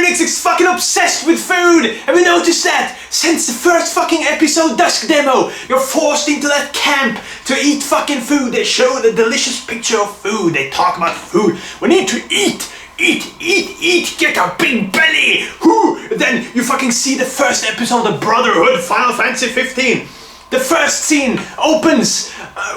Phoenix is fucking obsessed with food. Have you noticed that? Since the first fucking episode Dusk demo, you're forced into that camp to eat fucking food. They show the delicious picture of food. They talk about food. We need to eat. Eat, get a big belly. Then you fucking see the first episode of Brotherhood Final Fantasy 15. The first scene opens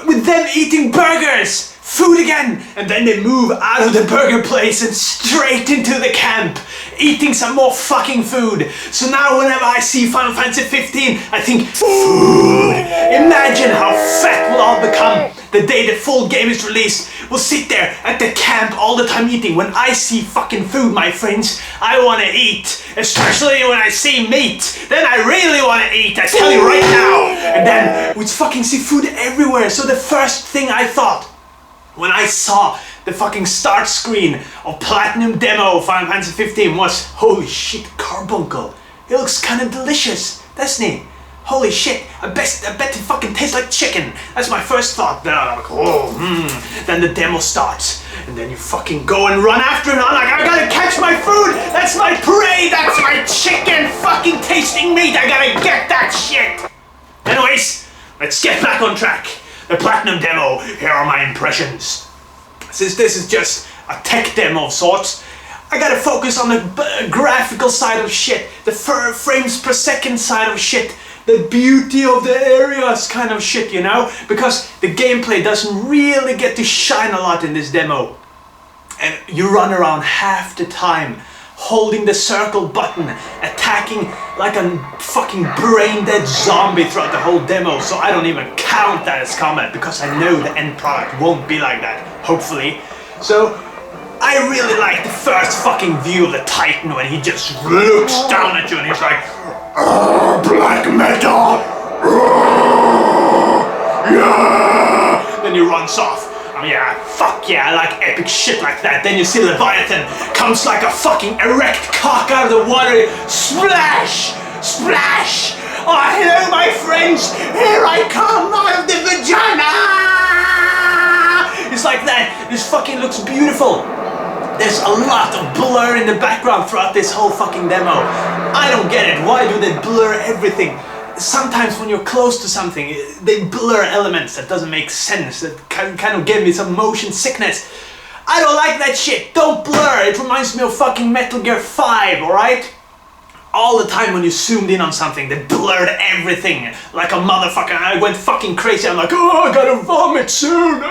with them eating burgers. Food again, and then they move out of the burger place and straight into the camp, eating some more fucking food. So now whenever I see Final Fantasy 15, I think, food! Imagine how fat we'll all become the day the full game is released. We'll sit there at the camp all the time eating. When I see fucking food, my friends, I want to eat. Especially when I see meat. Then I really want to eat, I tell you right now. And then we'd fucking see food everywhere. So the first thing I thought, when I saw the fucking start screen of Platinum Demo Final Fantasy 15 was, holy shit, carbuncle. It looks kind of delicious, doesn't it? Holy shit, I bet it fucking tastes like chicken. That's my first thought. Then I'm like, Then the demo starts. And then you fucking go and run after it. I'm like, I gotta catch my food. That's my prey. That's my chicken fucking tasting meat. I gotta get that shit. Anyways, let's get back on track. The Platinum Demo, here are my impressions. Since this is just a tech demo of sorts, I gotta focus on the graphical side of shit, the frames per second side of shit, the beauty of the areas kind of shit, you know? Because the gameplay doesn't really get to shine a lot in this demo. And you run around half the time, holding the circle button, attacking like a fucking brain-dead zombie throughout the whole demo, so I don't even count that as combat, because I know the end product won't be like that, hopefully. So, I really like the first fucking view of the Titan when he just looks down at you and he's like, black metal! Yeah! Then he runs off. Yeah, fuck yeah, I like epic shit like that. Then you see Leviathan comes like a fucking erect cock out of the water. Splash! Splash! Oh, hello my friends! Here I come out of the vagina! It's like that. This fucking looks beautiful. There's a lot of blur in the background throughout this whole fucking demo. I don't get it. Why do they blur everything? Sometimes when you're close to something, they blur elements that doesn't make sense, that kind of give me some motion sickness. I don't like that shit, don't blur, it reminds me of fucking Metal Gear 5, alright? All the time when you zoomed in on something, they blurred everything, like a motherfucker. I went fucking crazy, I'm like, oh, I gotta vomit soon.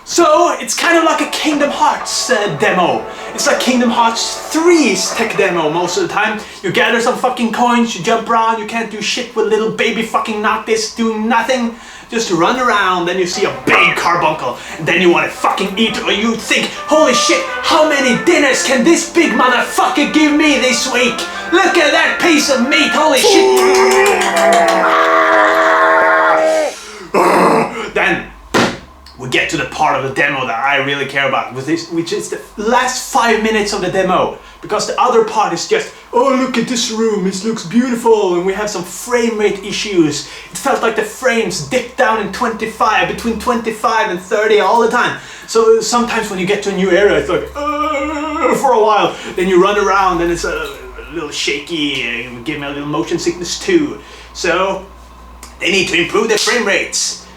So, it's kind of like a Kingdom Hearts demo. It's like Kingdom Hearts 3's tech demo most of the time. You gather some fucking coins, you jump around, you can't do shit with little baby fucking Noctis doing nothing. Just run around, then you see a big carbuncle, and then you want to fucking eat, or you think, holy shit, how many dinners can this big motherfucker give me this week? Look at that piece of meat, holy shit. Then, we get to the part of the demo that I really care about, which is the last 5 minutes of the demo. Because the other part is just, oh look at this room, it looks beautiful, and we have some frame rate issues. It felt like the frames dipped down in between 25 and 30 all the time. So sometimes when you get to a new area, it's like, for a while. Then you run around and it's a little shaky, give me a little motion sickness too. So, they need to improve their frame rates.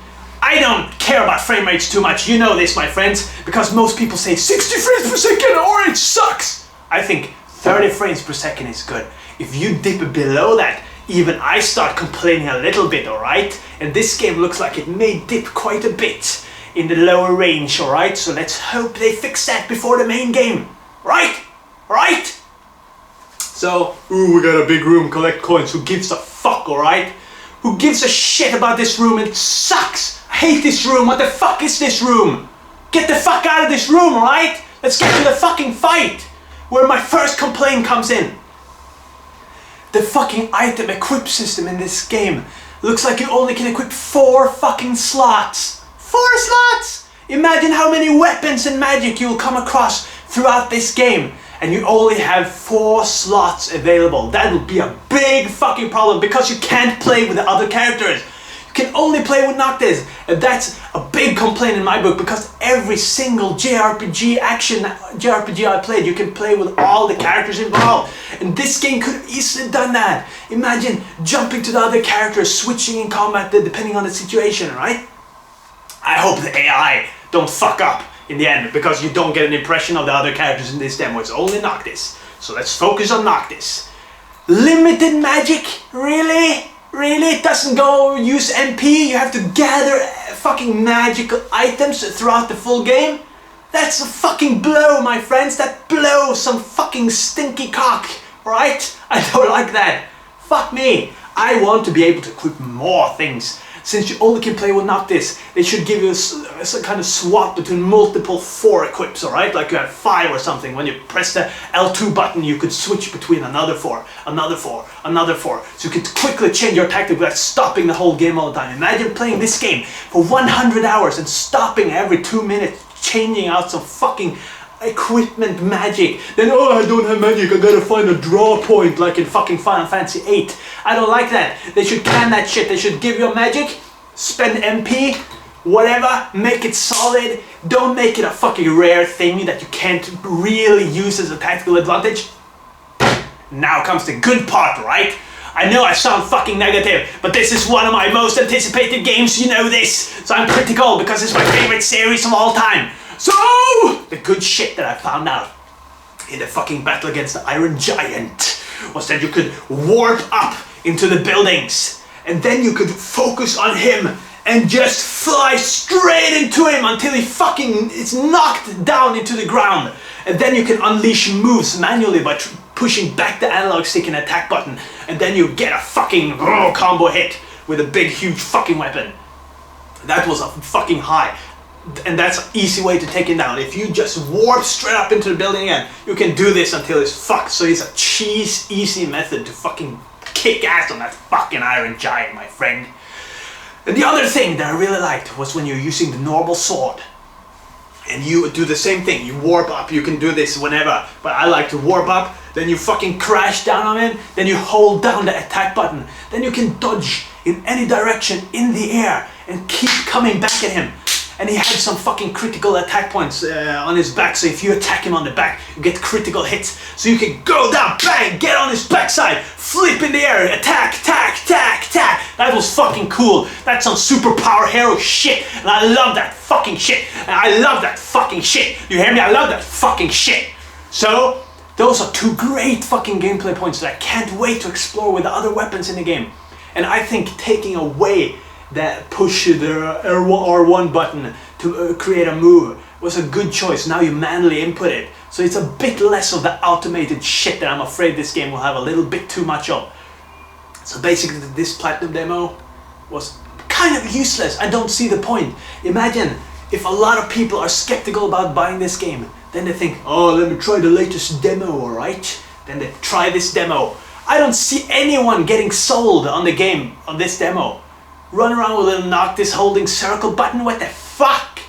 I don't care about frame rates too much, you know this my friends, because most people say 60 frames per second or it sucks! I think 30 frames per second is good. If you dip below that, even I start complaining a little bit, alright? And this game looks like it may dip quite a bit in the lower range, alright? So let's hope they fix that before the main game, right? Right? So, we got a big room, collect coins, who gives a fuck, alright? Who gives a shit about this room? It sucks! I hate this room, what the fuck is this room? Get the fuck out of this room, alright? Let's get to the fucking fight! Where my first complaint comes in. The fucking item equip system in this game looks like you only can equip 4 fucking slots. 4 slots! Imagine how many weapons and magic you will come across throughout this game. And you only have 4 slots available. That will be a big fucking problem because you can't play with the other characters. You can only play with Noctis, and that's a big complaint in my book, because every single JRPG I played, you can play with all the characters involved. And this game could have easily done that. Imagine jumping to the other characters, switching in combat depending on the situation, right? I hope the AI don't fuck up in the end, because you don't get an impression of the other characters in this demo. It's only Noctis. So let's focus on Noctis. Limited magic? Really? Really? It doesn't go use MP? You have to gather fucking magical items throughout the full game? That's a fucking blow, my friends. That blows some fucking stinky cock, right? I don't like that. Fuck me. I want to be able to equip more things. Since you only can play with Noctis, they should give you a kind of swap between multiple 4 equips, alright? Like you have 5 or something. When you press the L2 button, you could switch between another 4, another 4, another 4. So you could quickly change your tactic without stopping the whole game all the time. Imagine playing this game for 100 hours and stopping every 2 minutes, changing out some fucking equipment magic. Then, oh, I don't have magic, I gotta find a draw point like in fucking Final Fantasy VIII. I don't like that. They should can that shit. They should give you a magic, spend MP, whatever, make it solid. Don't make it a fucking rare thing that you can't really use as a tactical advantage. Now comes the good part, right? I know I sound fucking negative, but this is one of my most anticipated games, you know this. So I'm critical because it's my favorite series of all time. So, the good shit that I found out in the fucking battle against the Iron Giant was that you could warp up into the buildings, and then you could focus on him and just fly straight into him until he fucking is knocked down into the ground. And then you can unleash moves manually by pushing back the analog stick and attack button, and then you get a fucking combo hit with a big huge fucking weapon. That was a fucking high. And that's an easy way to take him down. If you just warp straight up into the building again, you can do this until he's fucked. So it's a easy method to fucking kick ass on that fucking Iron Giant, my friend. And the other thing that I really liked was when you're using the normal sword and you do the same thing. You warp up, you can do this whenever, but I like to warp up, then you fucking crash down on him, then you hold down the attack button, then you can dodge in any direction in the air and keep coming back at him. And he had some fucking critical attack points on his back, so if you attack him on the back, you get critical hits. So you can go down, bang, get on his backside, flip in the air, attack, tack, tack, tack. That was fucking cool. That's some superpower hero shit, and I love that fucking shit. And I love that fucking shit. You hear me? I love that fucking shit. So, those are 2 great fucking gameplay points that I can't wait to explore with the other weapons in the game. And I think taking away that push the R1 button to create a move was a good choice. Now you manually input it, so it's a bit less of the automated shit that I'm afraid this game will have a little bit too much of. So basically this platinum demo was kind of useless. I don't see the point. Imagine if a lot of people are skeptical about buying this game, then they think, oh, let me try the latest demo, alright? Then they try this demo. I don't see anyone getting sold on the game on this demo. Run around with a little Noctis holding circle button, what the fuck?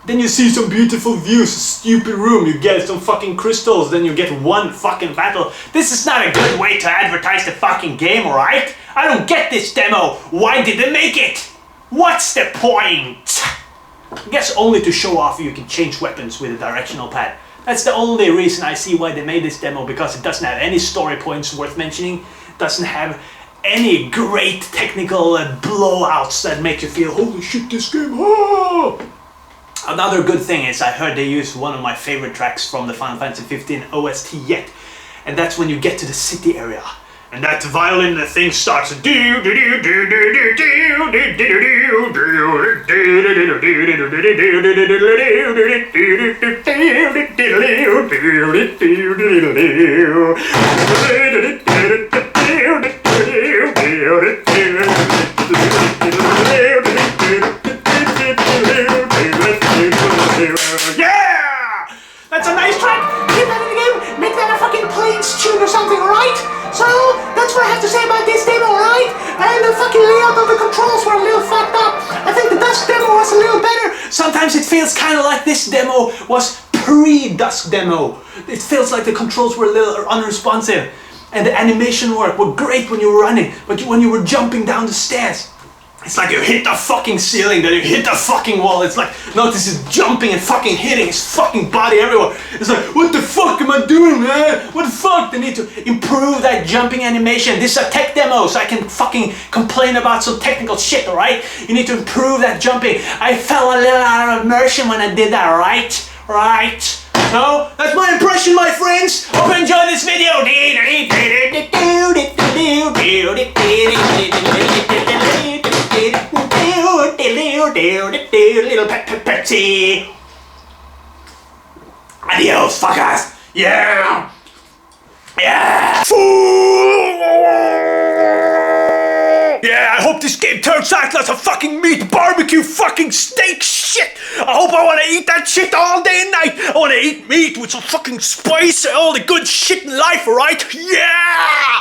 Then you see some beautiful views, a stupid room, you get some fucking crystals, then you get 1 fucking battle. This is not a good way to advertise the fucking game, alright? I don't get this demo. Why did they make it? What's the point? I guess only to show off you can change weapons with a directional pad. That's the only reason I see why they made this demo, because it doesn't have any story points worth mentioning, doesn't have any great technical blowouts that make you feel, holy shit, this game, oh! Another good thing is I heard they used one of my favorite tracks from the Final Fantasy 15 OST yet, and that's when you get to the city area. And that violin thing starts. Yeah! That's a nice track! Keep that in the game, make that a fucking Plains tune or something, alright? So, that's what I have to say about this demo, alright? And the fucking layout of the controls were a little fucked up. I think the Dusk demo was a little better. Sometimes it feels kind of like this demo was pre-Dusk demo. It feels like the controls were a little unresponsive. And the animation work were great when you were running, but when you were jumping down the stairs, It's like you hit the fucking ceiling, then you hit the fucking wall. It's like, notice he's jumping and fucking hitting his fucking body everywhere. It's like, what the fuck am I doing, man? What the fuck? They need to improve that jumping animation. This is a tech demo, so I can fucking complain about some technical shit, alright? You need to improve that jumping. I fell a little out of immersion when I did that, right? Right? So, that's my impression, my friends. Hope you enjoyed this video. Little petty. Adios, fuckers. Yeah. Yeah. Yeah, I hope this game turns out like a fucking meat barbecue fucking steak shit. I hope I want to eat that shit all day and night. I want to eat meat with some fucking spice and all the good shit in life, right? Yeah.